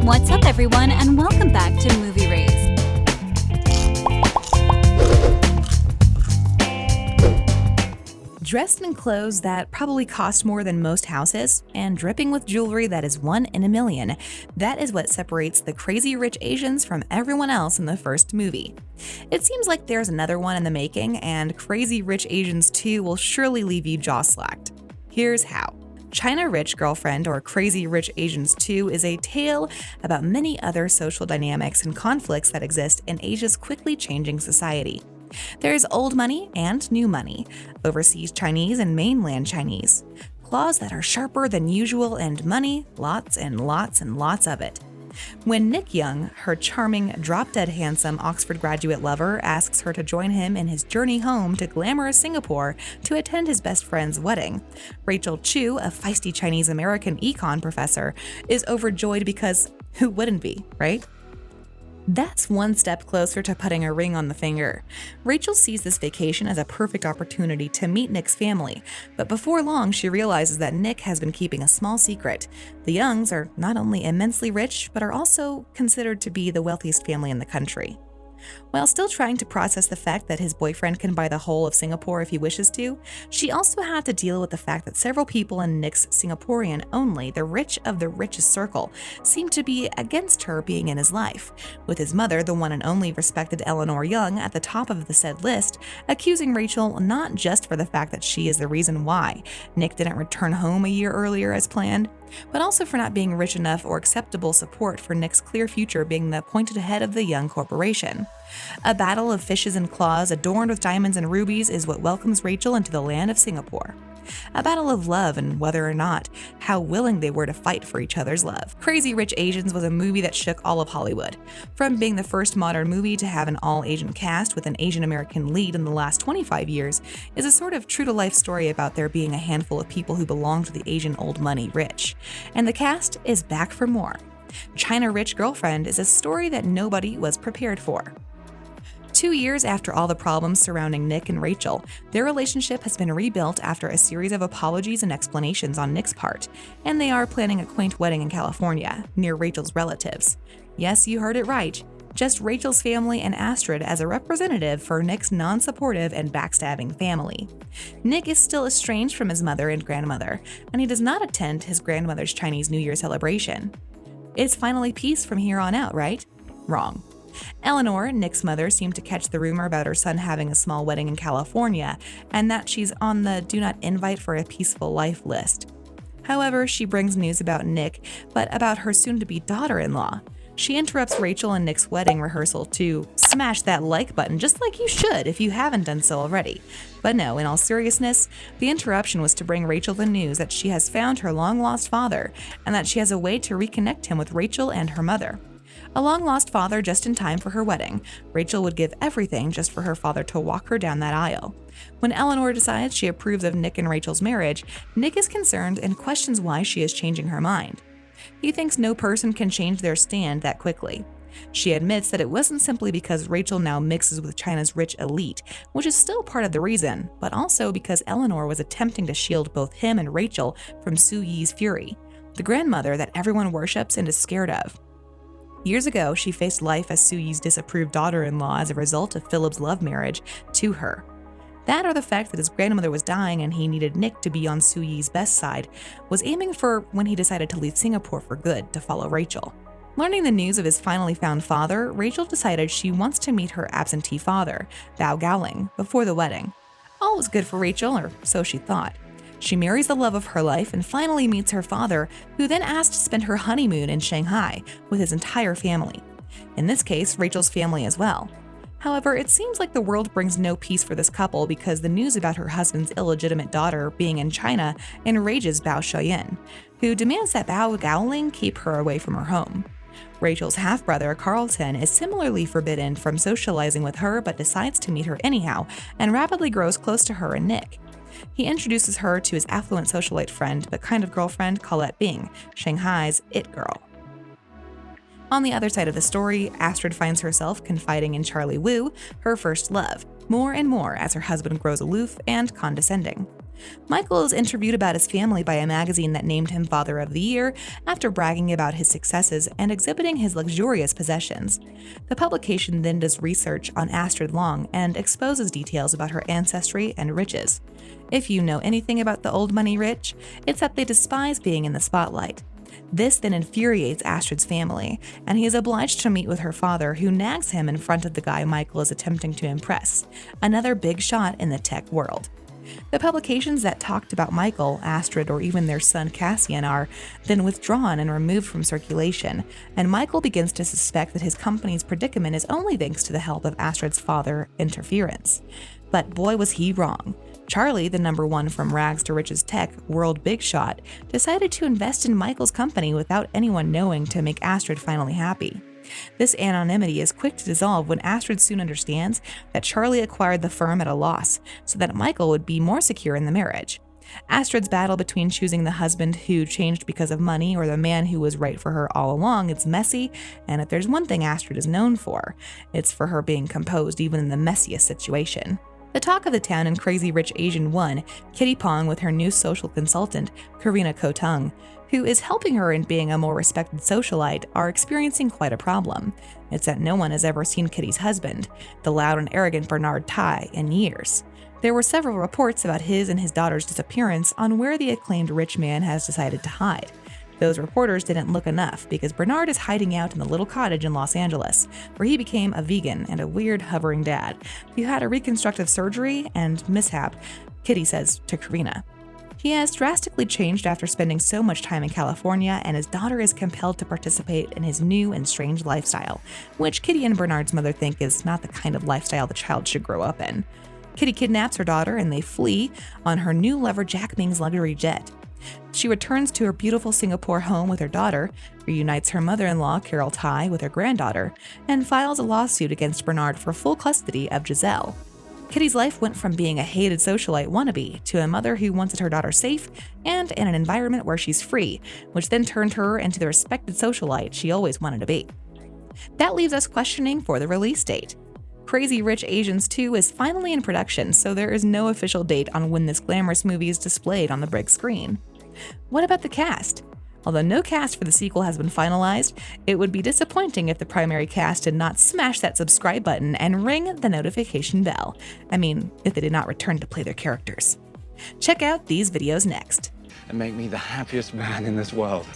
What's up, everyone, and welcome back to Movie Raised. Dressed in clothes that probably cost more than most houses, and dripping with jewelry that is 1 in a million, that is what separates the Crazy Rich Asians from everyone else in the first movie. It seems like there's another one in the making, and Crazy Rich Asians 2 will surely leave you jaw-slacked. Here's how. China Rich Girlfriend, or Crazy Rich Asians 2, is a tale about many other social dynamics and conflicts that exist in Asia's quickly changing society. There's old money and new money, overseas Chinese and mainland Chinese, claws that are sharper than usual, and money, lots and lots and lots of it. When Nick Young, her charming, drop-dead handsome Oxford graduate lover, asks her to join him in his journey home to glamorous Singapore to attend his best friend's wedding, Rachel Chu, a feisty Chinese-American econ professor, is overjoyed because who wouldn't be, right? That's one step closer to putting a ring on the finger. Rachel sees this vacation as a perfect opportunity to meet Nick's family, but before long she realizes that Nick has been keeping a small secret. The Youngs are not only immensely rich, but are also considered to be the wealthiest family in the country. While still trying to process the fact that his boyfriend can buy the whole of Singapore if he wishes to, she also had to deal with the fact that several people in Nick's Singaporean only, the rich of the richest circle, seem to be against her being in his life, with his mother, the one and only respected Eleanor Young, at the top of the said list, accusing Rachel not just for the fact that she is the reason why Nick didn't return home a year earlier as planned, but also for not being rich enough or acceptable support for Nick's clear future being the pointed head of the Young corporation. A battle of fishes and claws adorned with diamonds and rubies is what welcomes Rachel into the land of Singapore. A battle of love and whether or not how willing they were to fight for each other's love. Crazy Rich Asians was a movie that shook all of Hollywood. From being the first modern movie to have an all-Asian cast with an Asian American lead in the last 25 years, is a sort of true-to-life story about there being a handful of people who belong to the Asian old money rich. And the cast is back for more. China Rich Girlfriend is a story that nobody was prepared for. 2 years after all the problems surrounding Nick and Rachel, their relationship has been rebuilt after a series of apologies and explanations on Nick's part, and they are planning a quaint wedding in California, near Rachel's relatives. Yes, you heard it right. Just Rachel's family and Astrid as a representative for Nick's non-supportive and backstabbing family. Nick is still estranged from his mother and grandmother, and he does not attend his grandmother's Chinese New Year celebration. It's finally peace from here on out, right? Wrong. Eleanor, Nick's mother, seemed to catch the rumor about her son having a small wedding in California, and that she's on the do not invite for a peaceful life list. However, she brings news about Nick, but about her soon-to-be daughter-in-law. She interrupts Rachel and Nick's wedding rehearsal to smash that like button, just like you should if you haven't done so already. But no, in all seriousness, the interruption was to bring Rachel the news that she has found her long-lost father, and that she has a way to reconnect him with Rachel and her mother. A long-lost father just in time for her wedding, Rachel would give everything just for her father to walk her down that aisle. When Eleanor decides she approves of Nick and Rachel's marriage, Nick is concerned and questions why she is changing her mind. He thinks no person can change their stand that quickly. She admits that it wasn't simply because Rachel now mixes with China's rich elite, which is still part of the reason, but also because Eleanor was attempting to shield both him and Rachel from Su Yi's fury, the grandmother that everyone worships and is scared of. Years ago, she faced life as Su Yi's disapproved daughter-in-law as a result of Philip's love marriage to her. That, or the fact that his grandmother was dying and he needed Nick to be on Su Yi's best side, was aiming for when he decided to leave Singapore for good to follow Rachel. Learning the news of his finally found father, Rachel decided she wants to meet her absentee father, Bao Gowling, before the wedding. All was good for Rachel, or so she thought. She marries the love of her life and finally meets her father, who then asked to spend her honeymoon in Shanghai with his entire family. In this case, Rachel's family as well. However, it seems like the world brings no peace for this couple because the news about her husband's illegitimate daughter being in China enrages Bao Shoyin, who demands that Bao Gowling keep her away from her home. Rachel's half-brother, Carlton, is similarly forbidden from socializing with her but decides to meet her anyhow and rapidly grows close to her and Nick. He introduces her to his affluent socialite friend but kind of girlfriend, Colette Bing, Shanghai's it girl. On the other side of the story, Astrid finds herself confiding in Charlie Wu, her first love, more and more as her husband grows aloof and condescending. Michael is interviewed about his family by a magazine that named him Father of the Year after bragging about his successes and exhibiting his luxurious possessions. The publication then does research on Astrid Long and exposes details about her ancestry and riches. If you know anything about the old money rich, it's that they despise being in the spotlight. This then infuriates Astrid's family, and he is obliged to meet with her father, who nags him in front of the guy Michael is attempting to impress, another big shot in the tech world. The publications that talked about Michael, Astrid, or even their son Cassian are then withdrawn and removed from circulation, and Michael begins to suspect that his company's predicament is only thanks to the help of Astrid's father interference. But boy was he wrong. Charlie, the #1 from rags to riches tech world big shot, decided to invest in Michael's company without anyone knowing to make Astrid finally happy. This anonymity is quick to dissolve when Astrid soon understands that Charlie acquired the firm at a loss so that Michael would be more secure in the marriage. Astrid's battle between choosing the husband who changed because of money or the man who was right for her all along is messy, and if there's one thing Astrid is known for, it's for her being composed even in the messiest situation. The talk of the town in Crazy Rich Asian 1, Kitty Pong with her new social consultant, Karina Kotung, who is helping her in being a more respected socialite, are experiencing quite a problem. It's that no one has ever seen Kitty's husband, the loud and arrogant Bernard Tai, in years. There were several reports about his and his daughter's disappearance on where the acclaimed rich man has decided to hide. Those reporters didn't look enough because Bernard is hiding out in the little cottage in Los Angeles, where he became a vegan and a weird hovering dad who had a reconstructive surgery and mishap, Kitty says to Karina. He has drastically changed after spending so much time in California, and his daughter is compelled to participate in his new and strange lifestyle, which Kitty and Bernard's mother think is not the kind of lifestyle the child should grow up in. Kitty kidnaps her daughter and they flee on her new lover Jack Ming's luxury jet. She returns to her beautiful Singapore home with her daughter, reunites her mother-in-law, Carol Tai, with her granddaughter, and files a lawsuit against Bernard for full custody of Giselle. Kitty's life went from being a hated socialite wannabe to a mother who wanted her daughter safe and in an environment where she's free, which then turned her into the respected socialite she always wanted to be. That leaves us questioning for the release date. Crazy Rich Asians 2 is finally in production, so there is no official date on when this glamorous movie is displayed on the big screen. What about the cast? Although no cast for the sequel has been finalized, it would be disappointing if the primary cast did not smash that subscribe button and ring the notification bell. I mean, if they did not return to play their characters. Check out these videos next. And make me the happiest man in this world.